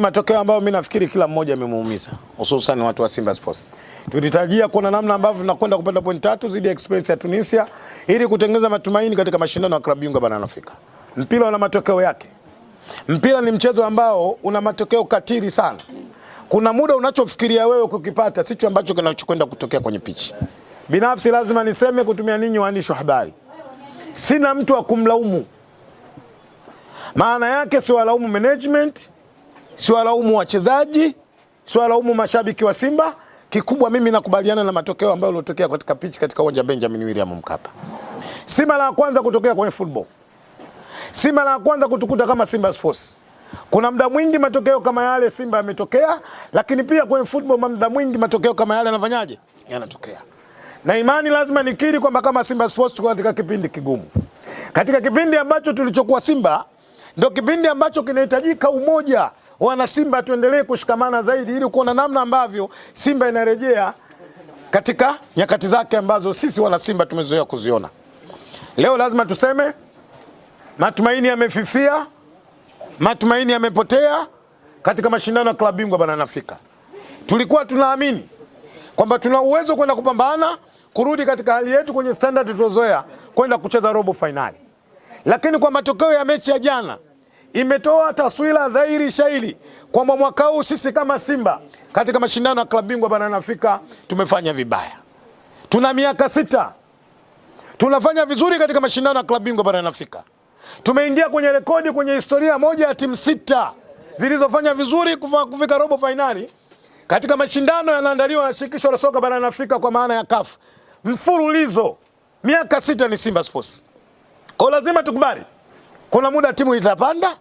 Matokeo ambayo mimi nafikiri kila mmoja amemuumiza, hususan watu wa Simba Sports. Tulitarajia kuna namna ambavyo tunakwenda kupata point 3 zidi ya Express ya Tunisia ili kutengeneza matumaini katika mashindano ya klabu bingwa barani Afrika. Mpira una matokeo yake. Mpira ni mchezo ambao una matokeo katili sana. Kuna muda unachofikiria wewe kukipata sicho ambacho kinachokwenda kutokea kwenye pitch. Binafsi lazima niseme kutumia ninyi waandishi wa habari, sina mtu wa kumlaumu. Maana yake si walaumu management, si walaumu wachezaji, si walaumu mashabiki wa Simba. Kikubwa mimi nakubaliana na matokeo ambayo yalotokea katika pitch katika uwanja Benjamin William Mkapa. Si mara ya kwanza kutokea kwenye football. Si mara ya kwanza kutukuta kama Simba Sports. Kuna muda mwingi matokeo kama yale Simba yametokea, lakini pia kwenye football muda mwingi matokeo kama yale yanafanyaje? Yanatokea. Na imani lazima nikiri kwamba kama Simba Sports tuko katika kipindi kigumu. Katika kipindi ambacho tulichokuwa Simba, ndio kipindi ambacho kinahitajika umoja. Wana Simba tuendelee kushikamana zaidi ili kuona namna ambavyo Simba inarejea katika nyakati zake ambazo sisi wana Simba tumezoea kuziona. Leo lazima tuseme matumaini yamefifia, matumaini yamepotea katika mashindano ya klabu bingwa barani Afrika. Tulikuwa tunaamini kwamba tuna uwezo kwenda kupambana kurudi katika hali yetu kwenye standard tulizozoea kwenda kucheza robo finali. Lakini kwa matokeo ya mechi ya jana imetoa taswira dhahiri shahiri kwamba mwaka huu sisi kama Simba katika mashindano ya klabu bingwa barani Afrika tumefanya vibaya. Tuna miaka 6 tunafanya vizuri katika mashindano ya klabu bingwa barani Afrika. Tumeingia kwenye rekodi kwenye historia moja ya timu 6 zilizofanya vizuri kufika robo finali katika mashindano yanaandaliwa na shirikisho la soka barani Afrika kwa maana ya CAF. Mfululizo miaka 6 ni Simba Sports. Kwa lazima tukubali kuna muda timu itapanda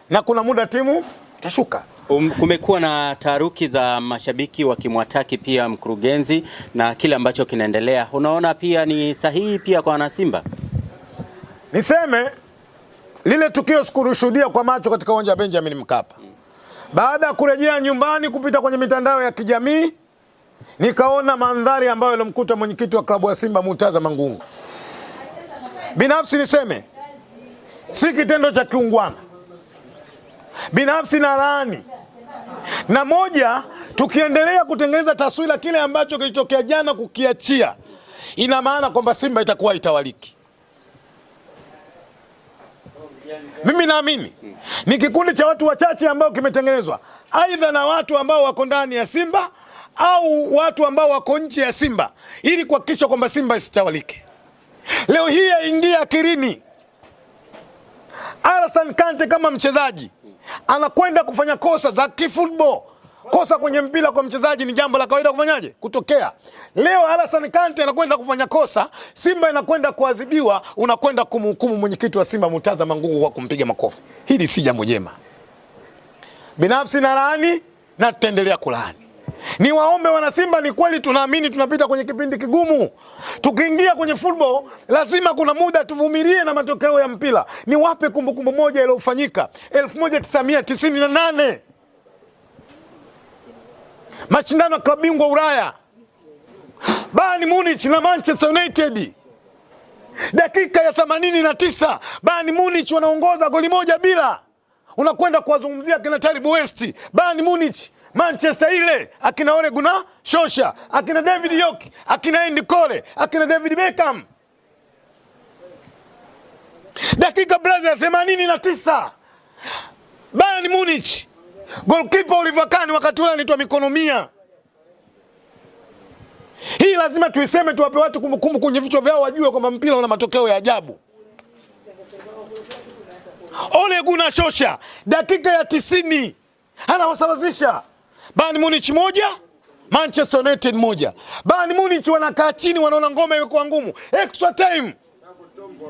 na kuna muda timu itashuka. Kumekuwa na taharuki za mashabiki wakimwataki pia mkurugenzi na kile ambacho kinaendelea. Unaona pia ni sahihi pia kwa wana Simba? Niseme lile tukio sikushuhudia kwa macho katika uwanja wa Benjamin Mkapa. Baada ya kurejea nyumbani kupita kwenye mitandao ya kijamii, nikaona mandhari ambayo ilimkuta mwenyekiti wa klabu ya Simba Murtaza Mangungu. Binafsi niseme si kitendo cha kiungwana. Binafsi na laani. Na moja, tukiendelea kutengeneza taswira kile ambacho kilitokea jana kukiachia, ina maana kwamba Simba itakuwa itawaliki. Mimi naamini ni kikundi cha watu wachache ambao kimetengenezwa aidha na watu ambao wako ndani ya Simba au watu ambao wako nje ya Simba ili kuhakikisha kwamba Simba isitawalike. Leo hii yaingia akilini Alassane Kante kama mchezaji anakwenda kufanya kosa za kifootball. Kosa kwenye mpira kwa mchezaji ni jambo la kawaida kufanyaje? Kutokea. Leo Alassane Kante anakwenda kufanya kosa, Simba inakwenda kuadhibiwa, unakwenda kumhukumu mwenyekiti wa Simba Murtaza Mangungu kwa kumpiga makofi. Hili si jambo jema. Binafsi na laani na tutaendelea kulaani. Ni waombe wana Simba, ni kweli tunaamini tunapita kwenye kipindi kigumu. Tukiingia kwenye football lazima kuna muda tuvumilie na matokeo ya mpira. Ni wape kumbukumbu moja iliyofanyika 1998. Mashindano ya klabu bingwa Ulaya. Bayern Munich na Manchester United. Dakika ya 89 Bayern Munich wanaongoza goli 1-0. Unakwenda kuwazungumzia kina Taribo West, Bayern Munich, Manchester ile, akina Ole Gunnar Solskjaer, akina David York, akina Andy Cole, akina David Beckham. Dakika blaza ya 89 Bayern Munich, goalkeeper Oliver Kahn wakati ule anaitwa mikono 100. Hii lazima tuiseme, tuwape watu kumbukumbu kwenye vichwa vyao wajue kwamba mpira una matokeo ya ajabu. Ole Gunnar Solskjaer dakika ya 90 anawasawazisha Bayern Munich 1, Manchester United 1. Bayern Munich wanakaa chini wanaona ngoma imekuwa ngumu. Extra time.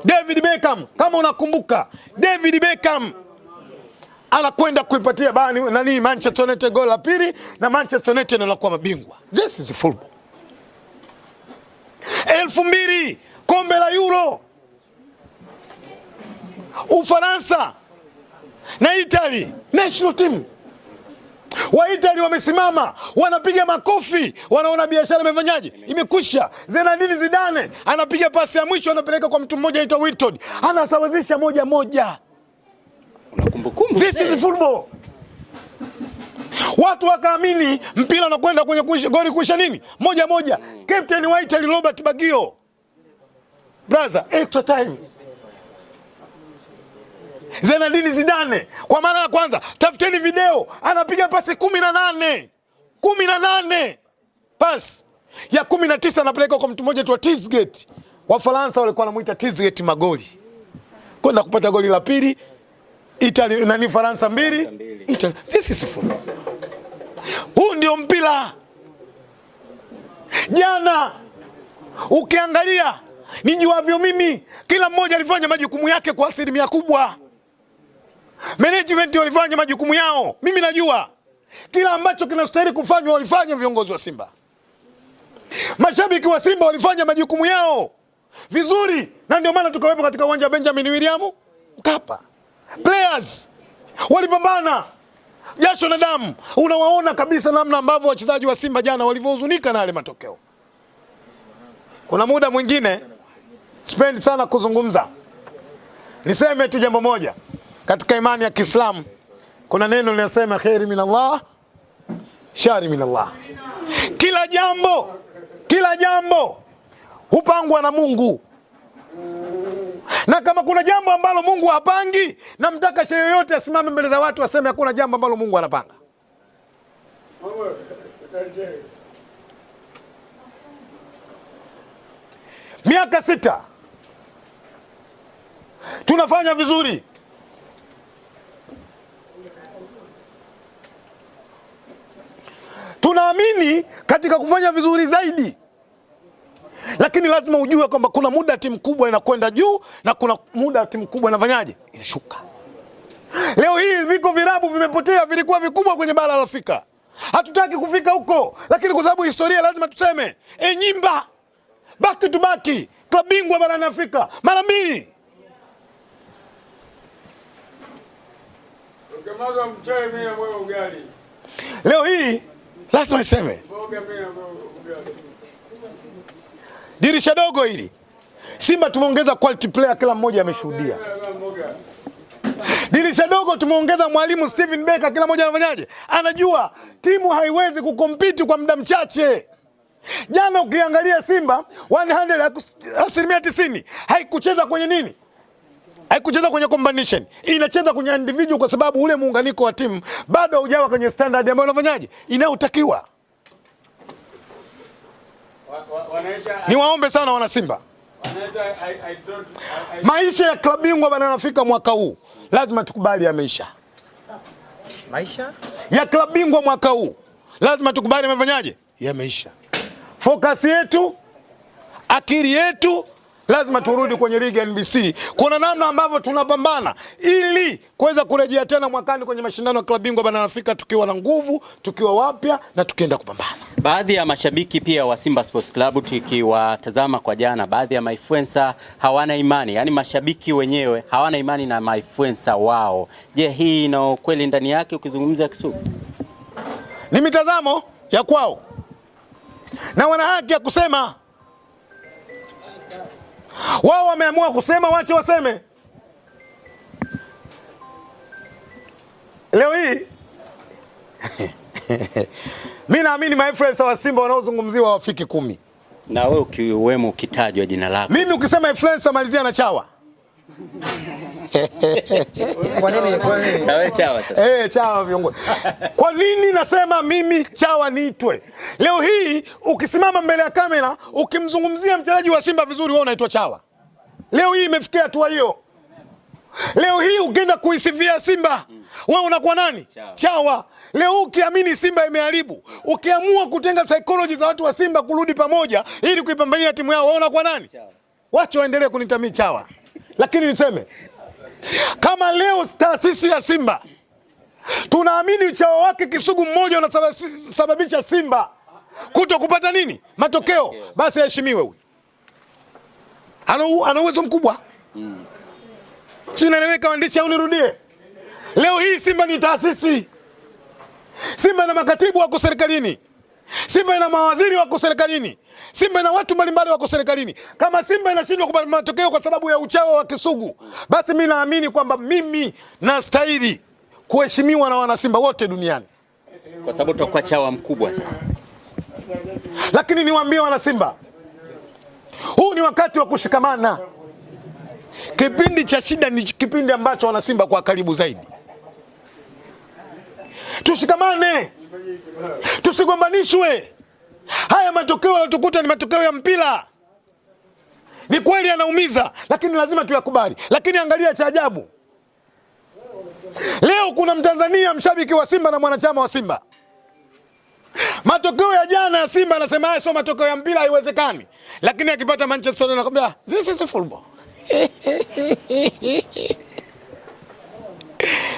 David Beckham, kama unakumbuka, David Beckham anakwenda kuipatia Bayern Manchester United goli la pili na Manchester United wanakuwa mabingwa. This is football. 2000 kombe la Euro. Ufaransa na Italy national team. Wa Italy wamesimama, wanapiga makofi, wanaona biashara imefanyaje? Imekwisha. Zinedine Zidane anapiga pasi ya mwisho, anapeleka kwa mtu mmoja aitwa Wiltord, anasawazisha 1-1. Unakumbukumbu. This is football. Watu wakaamini mpira unakwenda kwenye goli kuisha nini? 1-1. Captain White ali Robert Bagio. Brother, extra time. Zinedine Zidane kwa mara ya kwanza, tafuteni video, anapiga pasi 18. 18. Pasi ya 19 anapeleka kwa mtu mmoja tu wa Tisgate. Wafaransa walikuwa wanamuita Tisgate magoli. Kwenda kupata goli la pili, Italy nani Faransa 2, Italy sisi 0. Huu ndio mpira. Jana ukiangalia nijuavyo mimi, kila mmoja alifanya majukumu yake kwa asilimia kubwa. Management walifanya majukumu yao. Mimi najua kila ambacho kinastahili kufanywa walifanya viongozi wa Simba. Mashabiki wa Simba walifanya majukumu yao vizuri, na ndio maana tukawepo katika uwanja wa Benjamin William Mkapa. Players walipambana jasho na damu. Unawaona kabisa namna ambavyo wachezaji wa Simba jana walivyohuzunika na yale matokeo. Kuna muda mwingine spend sana kuzungumza. Niseme tu jambo moja. Katika imani ya Kiislamu kuna neno linasema khairi minallah, shari minallah. Kila jambo hupangwa na Mungu. Na kama kuna jambo ambalo Mungu hapangi, na mtaka shehe yoyote asimame mbele za watu aseme hakuna jambo ambalo Mungu anapanga. Miaka 6 tunafanya vizuri. Tunaamini katika kufanya vizuri zaidi. Lakini lazima ujue kwamba kuna muda timu kubwa inakwenda juu na kuna muda timu kubwa inafanyaje? Inashuka. Leo hii viko virabu vimepotea, vilikuwa vikubwa kwenye bara la Afrika. Hatutaki kufika huko, lakini kwa sababu historia lazima tuseme, Enyimba back to back klabu bingwa barani Afrika mara 2. Ukimwaga mchele mimi na moyo ugali. Leo hii lazima iseme. Dirisha dogo hili Simba tumeongeza quality player, kila mmoja ameshuhudia. Dirisha dogo tumeongeza mwalimu Steven Becker, kila mmoja anafanyaje? Anajua timu haiwezi kukompiti kwa muda mchache. Jana ukiangalia Simba 190 haikucheza kwenye nini? Haikucheza kwenye combination. Inacheza kwenye individual kwa sababu ule muunganiko wa timu bado haujawa kwenye standard ambayo unafanyaje? Inayotakiwa. Niwaombe sana wana Simba. Maisha ya klabu bingwa barani Afrika mwaka huu lazima tukubali yameisha. Maisha ya klabu bingwa mwaka huu lazima tukubali yamefanyaje? Yameisha. Focus yetu, akili yetu lazima turudi kwenye ligi ya NBC. Kuna namna ambavyo tunapambana ili kuweza kurejea tena mwakani kwenye mashindano ya klabu bingwa barani Afrika tukiwa na nguvu, tukiwa wapya na tukienda kupambana. Baadhi ya mashabiki pia wa Simba Sports Club tukiwatazama kwa jana, baadhi ya mainfluencer hawana imani, yani mashabiki wenyewe hawana imani na mainfluencer wao. Je, hii ina ukweli ndani yake ukizungumzia Kisugu? Ni mitazamo ya kwao. Na wana haki ya kusema. Wao wameamua kusema, wache waseme. Leo hii mimi naamini mainfluencer wa Simba wanaozungumziwa wafiki 10. Na wewe ukiwemo ukitajwa jina lako. Mimi ukisema influencer malizia na Chawa. Kwa nini? Na wewe Chawa sasa? Chawa viongozi. Kwa nini nasema mimi Chawa niitwe? Leo hii ukisimama mbele ya kamera ukimzungumzia mchezaji wa Simba vizuri wewe unaitwa Chawa. Leo hii imefikia hatua hiyo. Leo hii ukienda kuisifia Simba wewe unakuwa nani? Chawa. Leo ukiamini Simba imeharibu, ukiamua kutenga psychology za watu wa Simba kurudi pamoja ili kuipambania timu yao, wewe unakuwa nani? Wacha waendelee kunitamii Chawa. Lakini niseme kama leo taasisi ya Simba tunaamini uchawa wake Kisugu mmoja unasababisha Simba kuto kupata nini? Matokeo, basi heshimiwe huyu. Ana uwezo mkubwa. Si unaeleweka waandishi au nirudie? Leo hii Simba ni taasisi. Simba ina makatibu wako serikalini. Simba ina mawaziri wako serikalini. Simba ina watu mbalimbali wako serikalini. Kama Simba inashindwa kupata matokeo kwa sababu ya uchawa wa Kisugu, basi mimi naamini kwamba mimi nastahili kuheshimiwa na wana Simba wote duniani. kwa sababu tutakuwa chawa mkubwa sasa. Lakini niwaambie wana Simba, huu ni wakati wa kushikamana. Kipindi cha shida ni kipindi ambacho wana Simba kwa karibu zaidi. Tushikamane, tusigombanishwe. Haya matokeo yalotukuta ni matokeo ya mpira. Ni kweli yanaumiza, lakini lazima tuyakubali. Lakini angalia cha ajabu, leo kuna Mtanzania mshabiki wa Simba na mwanachama wa Simba. Matokeo ya jana ya Simba anasema haya sio matokeo ya mpira, haiwezekani. Lakini akipata Manchester anakuambia this is football.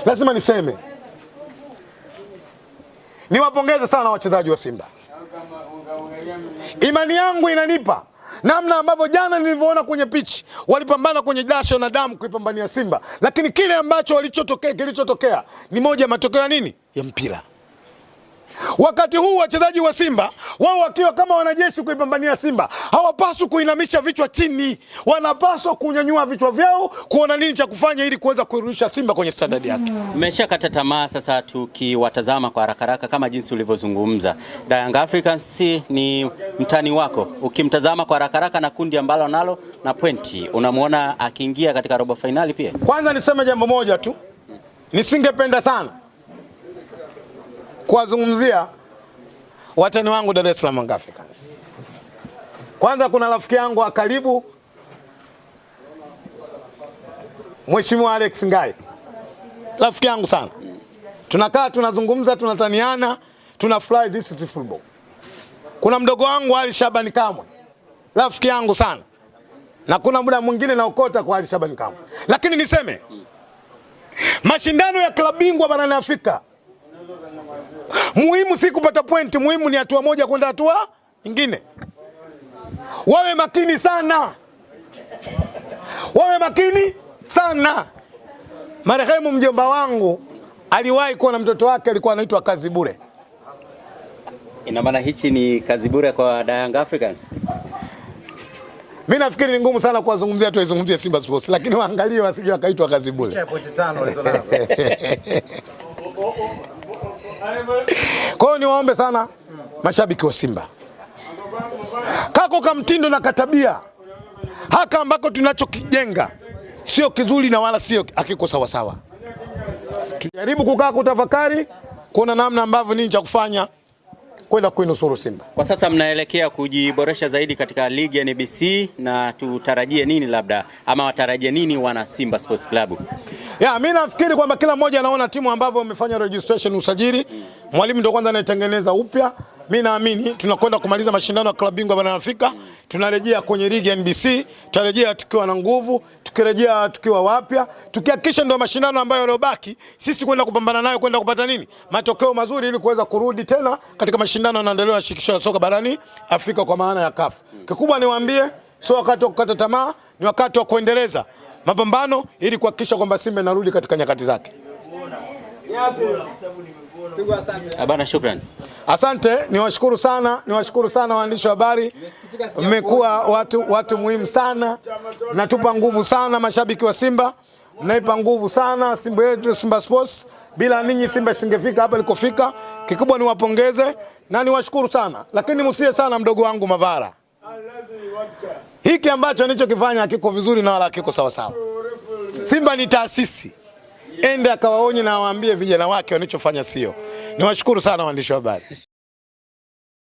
Lazima niseme, niwapongeze sana wachezaji wa Simba. Imani yangu inanipa namna ambavyo jana nilivyoona kwenye pitch walipambana kwenye jasho na damu kuipambania Simba, lakini kile ambacho kilichotokea ni moja ya matokeo ya nini? Ya mpira. Wakati huu wachezaji wa Simba wao wakiwa kama wanajeshi kuipambania Simba, hawapaswi kuinamisha vichwa chini, wanapaswa kunyanyua vichwa vyao kuona nini cha kufanya ili kuweza kurudisha Simba kwenye standard yake. Mmeshakata tamaa sasa, tukiwatazama kwa haraka kama jinsi ulivyozungumza. Young Africans ni mtani wako. Ukimtazama kwa haraka na kundi ambalo nalo na pointi, unamuona akiingia katika robo finali pia? Kwanza niseme jambo moja tu. Nisingependa sana kuwazungumzia watani wangu Dar es Salaam Young Africans. Kwanza kuna rafiki yangu wa karibu Mheshimiwa Alex Ngai. Rafiki yangu sana. Tunakaa tunazungumza, tunataniana, tunafly, this is football. Kuna mdogo wangu Ali Shabani Kamwe. Rafiki yangu sana. Na kuna muda mwingine naokota kwa Ali Shabani Kamwe. Lakini niseme mashindano ya klabu bingwa barani Afrika, muhimu si kupata pointi, muhimu ni hatua moja kwenda hatua nyingine. Wawe makini sana. Wawe makini sana. Marehemu mjomba wangu aliwahi kuwa na mtoto wake alikuwa anaitwa Kazi Bure. Ina maana hichi ni kazi bure kwa Young Africans? Mimi nafikiri ni ngumu sana kuwazungumzia, tuizungumzie Simba Sports, lakini waangalie wasije wakaitwa Kazi Bure. Kwa hiyo niwaombe sana mashabiki wa Simba, kako kamtindo na katabia haka ambako tunachokijenga sio kizuri na wala sio hakiko sawa sawa. Tujaribu kukaa kutafakari kuona namna ambavyo nini cha kufanya kwenda kuinusuru Simba. Kwa sasa mnaelekea kujiboresha zaidi katika ligi ya NBC, na tutarajie nini labda ama watarajie nini wana Simba Sports Club? Mimi nafikiri kwamba kila mmoja anaona timu ambavyo wamefanya registration, usajili. Mwalimu ndio kwanza anaitengeneza upya. Mimi naamini tunakwenda kumaliza mashindano ya klabu bingwa barani Afrika. Tunarejea kwenye ligi ya NBC, tutarejea tukiwa na nguvu, tukirejea tukiwa wapya, tukihakikisha ndio mashindano ambayo yalobaki sisi kwenda kupambana nayo, kwenda kupata nini? Matokeo mazuri ili kuweza kurudi tena katika mashindano yanaendelea ya shirikisho la soka barani Afrika kwa maana ya CAF. Kikubwa niwaambie, sio wakati wa kukata tamaa, ni wakati wa kuendeleza mapambano ili kuhakikisha kwamba Simba inarudi katika nyakati zake. Abana, shukrani. Asante, niwashukuru sana waandishi wa habari. Mmekuwa watu muhimu sana. Natupa nguvu sana mashabiki wa Simba. Mnaipa nguvu sana Simba yetu, Simba Sports. Bila ninyi Simba isingefika hapa ilikofika. Kikubwa niwapongeze na niwashukuru sana. Lakini msiye sana mdogo wangu Mavara. Hiki ambacho anachokifanya hakiko vizuri na wala hakiko sawa sawa. Simba ni taasisi. Ende akawaonye na waambie vijana wake wanachofanya sio. Niwashukuru sana waandishi wa habari.